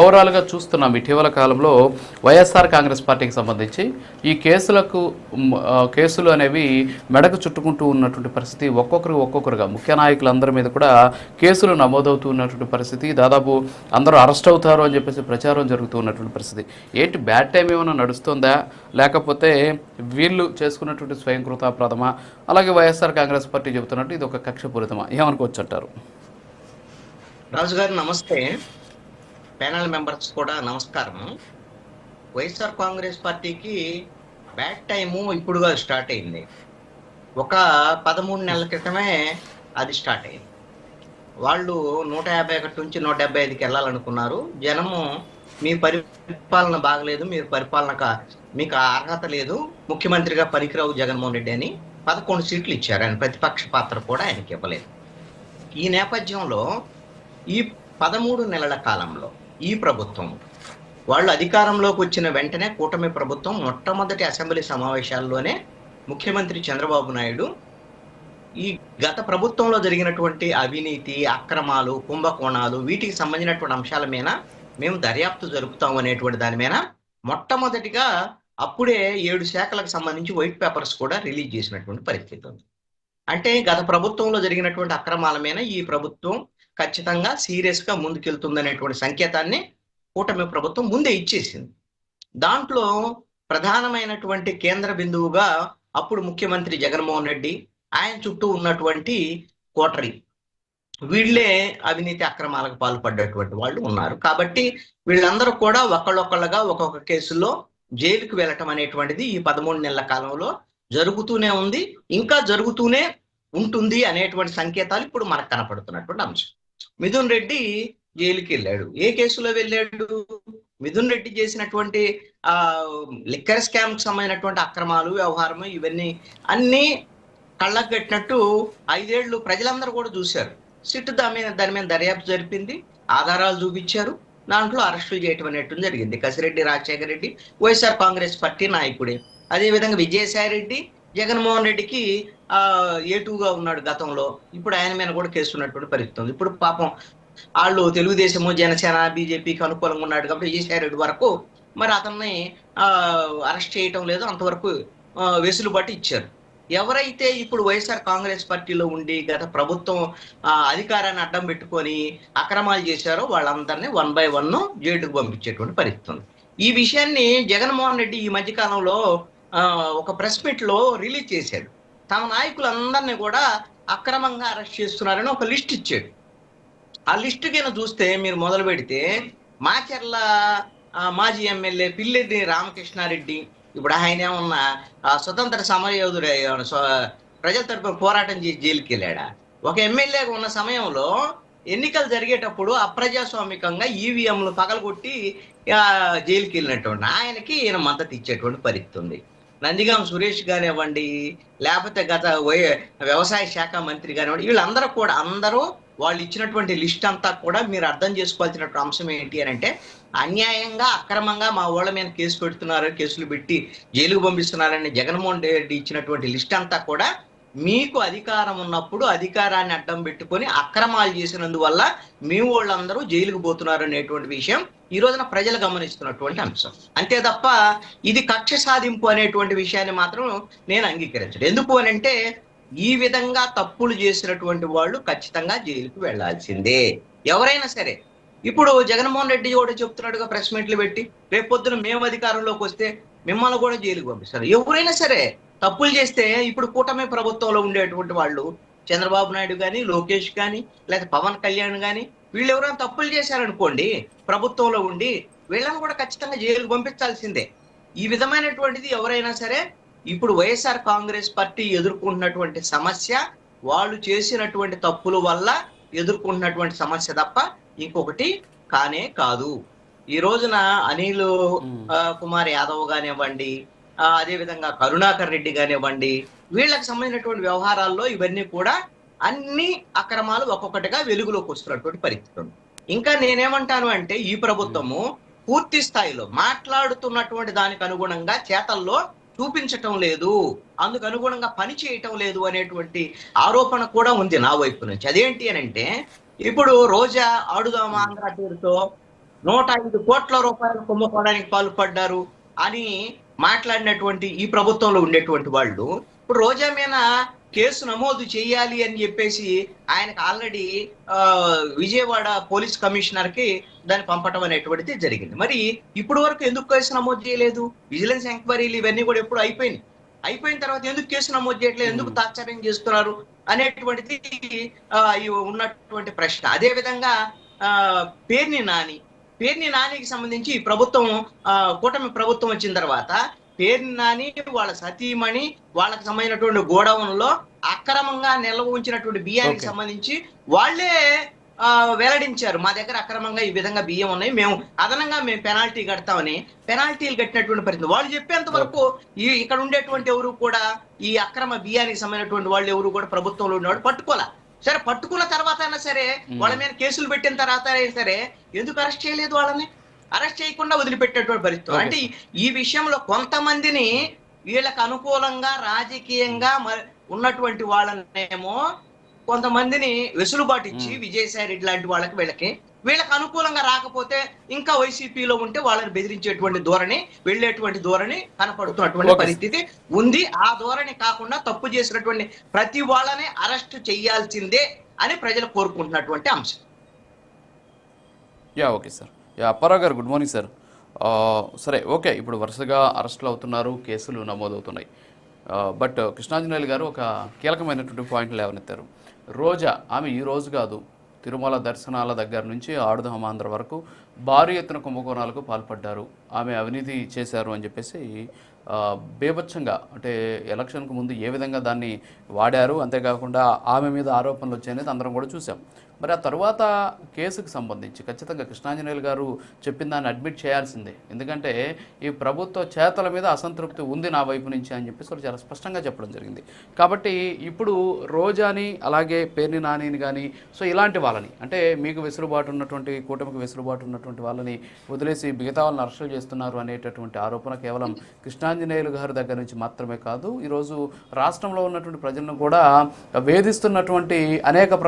ఓవరాల్గా చూస్తున్నాం ఇటీవల కాలంలో వైఎస్ఆర్ కాంగ్రెస్ పార్టీకి సంబంధించి ఈ కేసులు అనేవి మెడకు చుట్టుకుంటూ ఉన్నటువంటి పరిస్థితి. ఒక్కొక్కరుగా ముఖ్య నాయకులందరి మీద కూడా కేసులు నమోదవుతూ ఉన్నటువంటి పరిస్థితి. దాదాపు అందరూ అరెస్ట్ అవుతారు అని చెప్పేసి ప్రచారం జరుగుతూ ఉన్నటువంటి పరిస్థితి. ఏంటి బ్యాడ్ టైం ఏమైనా నడుస్తుందా, లేకపోతే వీళ్ళు చేసుకున్నటువంటి స్వయంకృతాపరాధమా? అలాగే వైఎస్ఆర్ కాంగ్రెస్ పార్టీ చెబుతున్నట్టు ఇది ఒక కక్షపూరితమా? ఏమనుకోవచ్చు అంటారు? రాజు గారు నమస్తే. ప్యానల్ మెంబర్స్ కూడా నమస్కారం. వైఎస్ఆర్ కాంగ్రెస్ పార్టీకి బ్యాడ్ టైము ఇప్పుడుగా స్టార్ట్ అయింది. ఒక 13 నెలల క్రితమే అది స్టార్ట్ అయింది. వాళ్ళు 151 నుంచి 175కి వెళ్ళాలనుకున్నారు. జనము మీ పరిపాలన బాగలేదు, మీరు మీకు అర్హత లేదు, ముఖ్యమంత్రిగా పనికిరావు జగన్మోహన్ రెడ్డి అని 11 సీట్లు ఇచ్చారు. ఆయన ప్రతిపక్ష పాత్ర కూడా ఆయనకి ఇవ్వలేదు. ఈ నేపథ్యంలో ఈ 13 నెలల కాలంలో ఈ ప్రభుత్వం వాళ్ళు అధికారంలోకి వచ్చిన వెంటనే కూటమి ప్రభుత్వం మొట్టమొదటి అసెంబ్లీ సమావేశాల్లోనే ముఖ్యమంత్రి చంద్రబాబు నాయుడు ఈ గత ప్రభుత్వంలో జరిగినటువంటి అవినీతి, అక్రమాలు, కుంభకోణాలు, వీటికి సంబంధించినటువంటి అంశాల మీద మేము దర్యాప్తు జరుపుతాం అనేటువంటి దాని మీద మొట్టమొదటిగా అప్పుడే 7 శాఖలకు సంబంధించి వైట్ పేపర్స్ కూడా రిలీజ్ చేసినటువంటి పరిస్థితి ఉంది. అంటే గత ప్రభుత్వంలో జరిగినటువంటి అక్రమాల మీద ఈ ప్రభుత్వం ఖచ్చితంగా సీరియస్ గా ముందుకెళ్తుందనేటువంటి సంకేతాన్ని కూటమి ప్రభుత్వం ముందే ఇచ్చేసింది. దాంట్లో ప్రధానమైనటువంటి కేంద్ర బిందువుగా అప్పుడు ముఖ్యమంత్రి జగన్మోహన్ రెడ్డి, ఆయన చుట్టూ ఉన్నటువంటి కోటరీ, వీళ్ళే అవినీతి అక్రమాలకు పాల్పడ్డటువంటి వాళ్ళు ఉన్నారు. కాబట్టి వీళ్ళందరూ కూడా ఒకళ్ళొకళ్ళగా ఒక్కొక్క కేసులో జైలుకు వెళ్ళటం అనేటువంటిది ఈ 13 నెలల కాలంలో జరుగుతూనే ఉంది, ఇంకా జరుగుతూనే ఉంటుంది అనేటువంటి సంకేతాలు ఇప్పుడు మనకు కనపడుతున్నటువంటి అంశం. మిథున్ రెడ్డి జైలుకి వెళ్ళాడు. ఏ కేసులో వెళ్ళాడు? మిథున్ రెడ్డి చేసినటువంటి లిక్కర్ స్కామ్ కు సంబంధించినటువంటి అక్రమాలు, వ్యవహారము, ఇవన్నీ అన్ని కళ్ళకు కట్టినట్టు 5 ఏళ్ళు ప్రజలందరూ కూడా చూశారు. సిట్ దాని మీద దర్యాప్తు జరిపింది, ఆధారాలు చూపించారు, దాంట్లో అరెస్టులు చేయటం అనేటువంటి జరిగింది. కసిరెడ్డి రాజశేఖర రెడ్డి వైఎస్ఆర్ కాంగ్రెస్ పార్టీ నాయకుడే. అదేవిధంగా విజయసాయి రెడ్డి జగన్మోహన్ రెడ్డికి ఏటుగా ఉన్నాడు గతంలో, ఇప్పుడు ఆయన మీద కూడా కేసు ఉన్నటువంటి పరిస్థితి ఉంది. ఇప్పుడు పాపం వాళ్ళు తెలుగుదేశము, జనసేన, బీజేపీకి అనుకూలంగా ఉన్నాడు కాబట్టి విజయసాయి రెడ్డి వరకు మరి అతన్ని అరెస్ట్ చేయటం లేదు, అంతవరకు వెసులుబాటు ఇచ్చారు. ఎవరైతే ఇప్పుడు వైఎస్ఆర్ కాంగ్రెస్ పార్టీలో ఉండి గత ప్రభుత్వం అధికారాన్ని అడ్డం పెట్టుకొని అక్రమాలు చేశారో వాళ్ళందరినీ 1 by 1 జైలుకు పంపించేటువంటి పరిస్థితి ఉంది. ఈ విషయాన్ని జగన్మోహన్ రెడ్డి ఈ మధ్యకాలంలో ఒక ప్రెస్ మీట్ లో రిలీజ్ చేశాడు. తమ నాయకులందరినీ కూడా అక్రమంగా అరెస్ట్ చేస్తున్నారని ఒక లిస్ట్ ఇచ్చాడు. ఆ లిస్ట్ కింద చూస్తే మీరు మొదలు పెడితే మాచర్ల మాజీ ఎమ్మెల్యే పిల్లిరెడ్డి రామకృష్ణారెడ్డి, ఇప్పుడు ఆయన ఏమన్నా స్వతంత్ర సమరయోధుడు, ప్రజల తరపున పోరాటం చేసి జైలుకి వెళ్ళాడా? ఒక ఎమ్మెల్యేగా ఉన్న సమయంలో ఎన్నికలు జరిగేటప్పుడు అప్రజాస్వామికంగా ఈవీఎంలు పగలగొట్టి జైలుకి వెళ్ళినటువంటి ఆయనకి ఈయన మద్దతు ఇచ్చేటువంటి పరిస్థితి ఉంది. నందిగాం సురేష్ కానివ్వండి, లేకపోతే గత వ్యవసాయ శాఖ మంత్రి కానివ్వండి, వీళ్ళందరూ కూడా వాళ్ళు ఇచ్చినటువంటి లిస్ట్ అంతా కూడా మీరు అర్థం చేసుకోవాల్సినటువంటి అంశం ఏంటి అని అంటే, అన్యాయంగా అక్రమంగా మా వాళ్ళ మీద కేసు పెడుతున్నారు, కేసులు పెట్టి జైలుకు పంపిస్తున్నారని జగన్మోహన్ రెడ్డి ఇచ్చినటువంటి లిస్ట్ అంతా కూడా మీకు అధికారం ఉన్నప్పుడు అధికారాన్ని అడ్డం పెట్టుకొని అక్రమాలు చేసినందువల్ల మీ వాళ్ళందరూ జైలుకు పోతున్నారు అనేటువంటి విషయం ఈ రోజున ప్రజలు గమనిస్తున్నటువంటి అంశం. అంతే తప్ప ఇది కక్ష సాధింపు అనేటువంటి విషయాన్ని మాత్రం నేను అంగీకరించను. ఎందుకు అని అంటే, ఈ విధంగా తప్పులు చేసినటువంటి వాళ్ళు ఖచ్చితంగా జైలుకు వెళ్లాల్సిందే, ఎవరైనా సరే. ఇప్పుడు జగన్మోహన్ రెడ్డి కూడా చెప్తున్నాడుగా ప్రెస్ మీట్లు పెట్టి, రేపొద్దున మేము అధికారంలోకి వస్తే మిమ్మల్ని కూడా జైలుకు పంపిస్తారు. ఎవరైనా సరే తప్పులు చేస్తే ఇప్పుడు కూటమి ప్రభుత్వంలో ఉండేటువంటి వాళ్ళు చంద్రబాబు నాయుడు కానీ, లోకేష్ కానీ, లేదా పవన్ కళ్యాణ్ కానీ, వీళ్ళు ఎవరైనా తప్పులు చేశారనుకోండి ప్రభుత్వంలో ఉండి, వీళ్ళని కూడా ఖచ్చితంగా జైలుకు పంపించాల్సిందే. ఈ విధమైనటువంటిది ఎవరైనా సరే ఇప్పుడు వైఎస్ఆర్ కాంగ్రెస్ పార్టీ ఎదుర్కొంటున్నటువంటి సమస్య వాళ్ళు చేసినటువంటి తప్పుల వల్ల ఎదుర్కొంటున్నటువంటి సమస్య తప్ప ఇంకొకటి కానే కాదు. ఈ రోజున అనిల్ కుమార్ యాదవ్ కానివ్వండి, అదేవిధంగా కరుణాకర్ రెడ్డి కానివ్వండి, వీళ్ళకి సంబంధించినటువంటి వ్యవహారాల్లో ఇవన్నీ కూడా అన్ని అక్రమాలు ఒక్కొక్కటిగా వెలుగులోకి వస్తున్నటువంటి పరిస్థితి ఉంది. ఇంకా నేనేమంటాను అంటే, ఈ ప్రభుత్వము పూర్తి స్థాయిలో మాట్లాడుతున్నటువంటి దానికి అనుగుణంగా చేతల్లో చూపించటం లేదు, అందుకు అనుగుణంగా పని చేయటం లేదు అనేటువంటి ఆరోపణ కూడా ఉంది నా వైపు నుంచి. అదేంటి అని అంటే, ఇప్పుడు రోజా ఆడుదాం ఆంధ్ర పేరుతో ₹105 కోట్ల కుంభకోణానికి పాల్పడ్డారు అని మాట్లాడినటువంటి ఈ ప్రభుత్వంలో ఉండేటువంటి వాళ్ళు ఇప్పుడు రోజా మీద కేసు నమోదు చేయాలి అని చెప్పేసి ఆయనకు ఆల్రెడీ విజయవాడ పోలీస్ కమిషనర్ కి దాన్ని పంపటం అనేటువంటిది జరిగింది. మరి ఇప్పుడు వరకు ఎందుకు కేసు నమోదు చేయలేదు? విజిలెన్స్ ఎంక్వైరీలు ఇవన్నీ కూడా ఎప్పుడు అయిపోయినాయి. అయిపోయిన తర్వాత ఎందుకు కేసు నమోదు చేయట్లేదు, ఎందుకు తాత్సార్యం చేస్తున్నారు అనేటువంటిది ఉన్నటువంటి ప్రశ్న. అదే విధంగా పేర్ని నానికి సంబంధించి ఈ ప్రభుత్వం కూటమి ప్రభుత్వం వచ్చిన తర్వాత పేర్ని నాని వాళ్ళ సతీమణి వాళ్ళకి సంబంధించినటువంటి గోడౌన్లో అక్రమంగా నిల్వ ఉంచినటువంటి బియ్యానికి సంబంధించి వాళ్ళే వెల్లడించారు, మా దగ్గర అక్రమంగా ఈ విధంగా బియ్యం ఉన్నాయి, మేము అదనంగా పెనాల్టీ కడతామని. పెనాల్టీలు కట్టినటువంటి పరిస్థితి వాళ్ళు చెప్పేంత వరకు ఇక్కడ ఉండేటువంటి ఎవరు కూడా ఈ అక్రమ బియ్యానికి సంబంధించినటువంటి వాళ్ళు ఎవరు కూడా ప్రభుత్వంలో ఉన్నవాడు పట్టుకోలే. సరే పట్టుకున్న తర్వాత అయినా సరే వాళ్ళ మీద కేసులు పెట్టిన తర్వాత అయినా సరే ఎందుకు అరెస్ట్ చేయలేదు? వాళ్ళని అరెస్ట్ చేయకుండా వదిలిపెట్టేటువంటి పరిస్థితి. అంటే ఈ విషయంలో కొంతమందిని వీళ్ళకి అనుకూలంగా రాజకీయంగా ఉన్నటువంటి వాళ్ళనేమో కొంతమందిని వెసులుబాటు ఇచ్చి విజయసాయి రెడ్డి లాంటి వీళ్ళకి అనుకూలంగా రాకపోతే ఇంకా వైసీపీలో ఉంటే వాళ్ళని బెదిరించేటువంటి ధోరణి, వెళ్ళేటువంటి ధోరణి కనపడుతున్నటువంటి పరిస్థితి ఉంది. ఆ ధోరణి కాకుండా తప్పు చేసినటువంటి ప్రతి వాళ్ళని అరెస్ట్ చేయాల్సిందే అని ప్రజలు కోరుకుంటున్నటువంటి అంశం. Okay sir. Apparao garu, good morning sir. సరే, ఓకే, ఇప్పుడు వరుసగా అరెస్టులు అవుతున్నారు, కేసులు నమోదవుతున్నాయి. బట్ కృష్ణాంజనేయులు గారు ఒక కీలకమైనటువంటి పాయింట్లు లేవనెత్తారు. రోజా ఆమె ఈ రోజు కాదు, తిరుమల దర్శనాల దగ్గర నుంచి ఆడుదామాంధ్ర వరకు భారీ ఎత్తున కుంభకోణాలకు పాల్పడ్డారు, ఆమె అవినీతి చేశారు అని చెప్పేసి బేభత్సంగా, అంటే ఎలక్షన్కు ముందు ఏ విధంగా దాన్ని వాడారు, అంతేకాకుండా ఆమె మీద ఆరోపణలు వచ్చాయనేది అందరం కూడా చూసాం. మరి ఆ తర్వాత కేసుకు సంబంధించి ఖచ్చితంగా కృష్ణాంజనేయులు గారు చెప్పిన దాన్ని అడ్మిట్ చేయాల్సిందే. ఎందుకంటే ఈ ప్రభుత్వ చేతల మీద అసంతృప్తి ఉంది నా వైపు నుంచి అని చెప్పేసి వాళ్ళు చాలా స్పష్టంగా చెప్పడం జరిగింది. కాబట్టి ఇప్పుడు రోజాని అలాగే పేర్ని నానిని కానీ ఇలాంటి వాళ్ళని, అంటే మీకు వెసులుబాటు ఉన్నటువంటి కూటమికి వెసులుబాటు ఉన్నటువంటి వాళ్ళని వదిలేసి మిగతా వాళ్ళని అరెస్టులు చేస్తున్నారు అనేటటువంటి ఆరోపణ కేవలం కృష్ణాంజనేయులు గారి దగ్గర నుంచి మాత్రమే కాదు, ఈరోజు రాష్ట్రంలో ఉన్నటువంటి ప్రజలను కూడా వేధిస్తున్నటువంటి అనేక